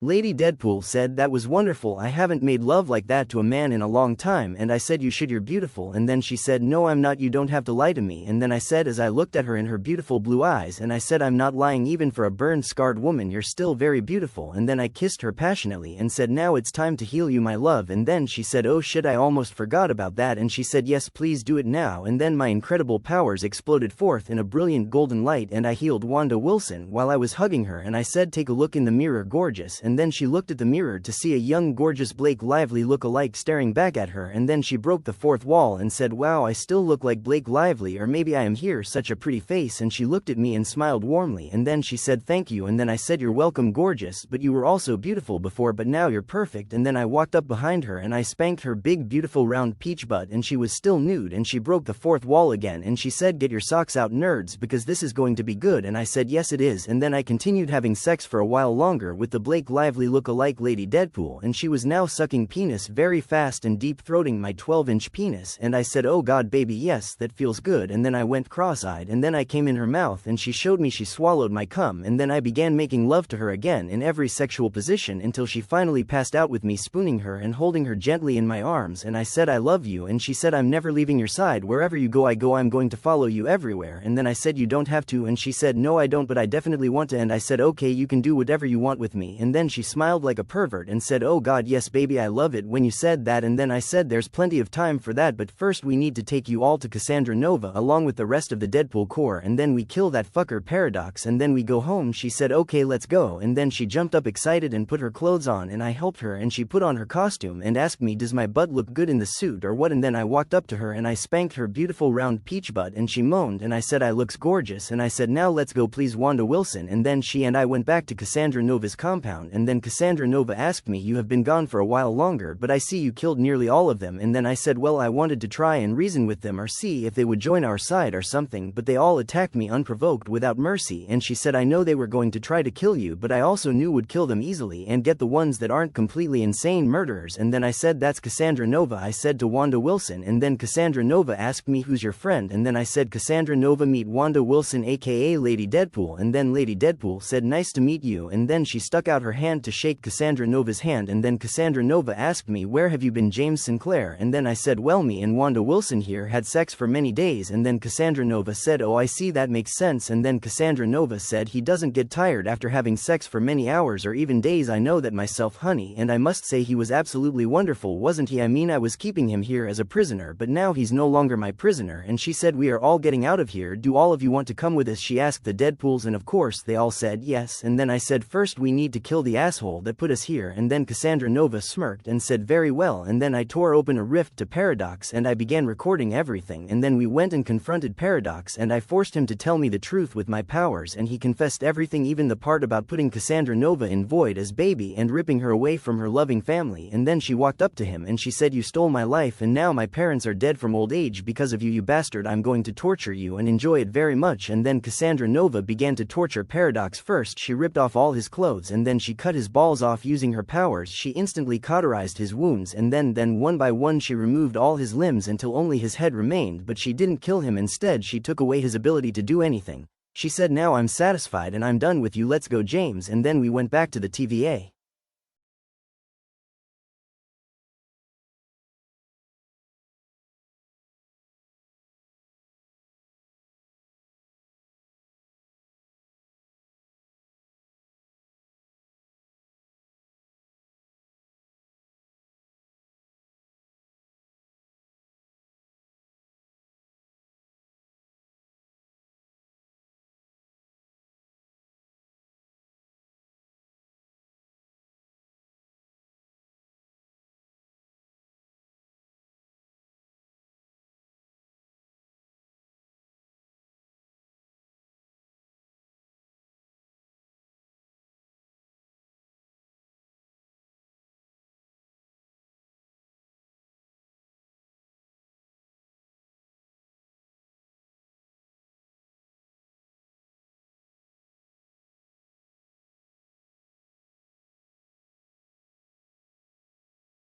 Lady Deadpool said, "That was wonderful, I haven't made love like that to a man in a long time," and I said, "You should, you're beautiful," and then she said, "No I'm not, you don't have to lie to me," and then I said as I looked at her in her beautiful blue eyes, and I said, "I'm not lying even for a burned scarred woman, you're still very beautiful," and then I kissed her passionately and said, "Now it's time to heal you my love," and then she said, "Oh shit, I almost forgot about that," and she said, "Yes please do it now," and then my incredible powers exploded forth in a brilliant golden light and I healed Wanda Wilson while I was hugging her, and I said, "Take a look in the mirror gorgeous," and then she looked at the mirror to see a young gorgeous Blake Lively look-alike staring back at her, and then she broke the fourth wall and said, "Wow, I still look like Blake Lively, or maybe I am here, such a pretty face," and she looked at me and smiled warmly, and then she said, "Thank you," and then I said, "You're welcome gorgeous, but you were also beautiful before, but now you're perfect," and then I walked up behind her and I spanked her big beautiful round peach butt and she was still nude and she broke the fourth wall again and she said, "Get your socks out nerds because this is going to be good," and I said, "Yes it is," and then I continued having sex for a while longer with the Blake Lively look-alike Lady Deadpool, and she was now sucking penis very fast and deep-throating my 12-inch penis, and I said, "Oh god baby, yes, that feels good," and then I went cross-eyed and then I came in her mouth and she showed me she swallowed my cum, and then I began making love to her again in every sexual position until she finally passed out with me spooning her and holding her gently in my arms, and I said, "I love you," and she said, "I'm never leaving your side, wherever you go I go, I'm going to follow you everywhere," and then I said, "You don't have to," and she said, "No I don't, but I definitely want to," and I said, "Okay, you can do whatever you want with me," and then she smiled like a pervert and said, "Oh god yes baby, I love it when you said that," and then I said, "There's plenty of time for that, but first we need to take you all to Cassandra Nova along with the rest of the Deadpool Corps, and then we kill that fucker Paradox and then we go home." She said, "Okay let's go," and then she jumped up excited and put her clothes on and I helped her and she put on her costume and asked me, "Does my butt look good in the suit or what?" and then I walked up to her and I spanked her beautiful round peach butt and she moaned and I said, "I looks gorgeous," and I said, "Now let's go please Wanda Wilson," and then she and I went back to Cassandra Nova's compound, and then Cassandra Nova asked me, "You have been gone for a while longer, but I see you killed nearly all of them," and then I said, "Well I wanted to try and reason with them or see if they would join our side or something, but they all attacked me unprovoked without mercy," and she said, "I know they were going to try to kill you, but I also knew would kill them easily and get the ones that aren't completely insane murderers," and then I said, "That's Cassandra Nova," I said to Wanda Wilson, and then Cassandra Nova asked me, "Who's your friend?" and then I said, "Cassandra Nova, meet Wanda Wilson aka Lady Deadpool," and then Lady Deadpool said, "Nice to meet you," and then she stuck out her hand to shake Cassandra Nova's hand, and then Cassandra Nova asked me, "Where have you been James Sinclair?" and then I said, "Well me and Wanda Wilson here had sex for many days," and then Cassandra Nova said, "Oh I see, that makes sense," and then Cassandra Nova said, "He doesn't get tired after having sex for many hours or even days, I know that myself honey, and I must say he was absolutely wonderful wasn't he? I mean I was keeping him here as a prisoner, but now he's no longer my prisoner," and she said, "We are all getting out of here, do all of you want to come with us?" She asked the Deadpools and of course they all said yes, and then I said, "First we need to kill the asshole that put us here," and then Cassandra Nova smirked and said, "Very well," and then I tore open a rift to Paradox and I began recording everything, and then we went and confronted Paradox and I forced him to tell me the truth with my powers, and he confessed everything, even the part about putting Cassandra Nova in void as baby and ripping her away from her loving family, and then she walked up to him and she said, "You stole my life and now my parents are dead from old age because of you, you bastard, I'm going to torture you and enjoy it very much," and then Cassandra Nova began to torture Paradox. First she ripped off all his clothes and then she cut his balls off using her powers, she instantly cauterized his wounds, and then one by one she removed all his limbs until only his head remained, but she didn't kill him, instead she took away his ability to do anything. She said, "Now I'm satisfied and I'm done with you, let's go James," and then we went back to the TVA.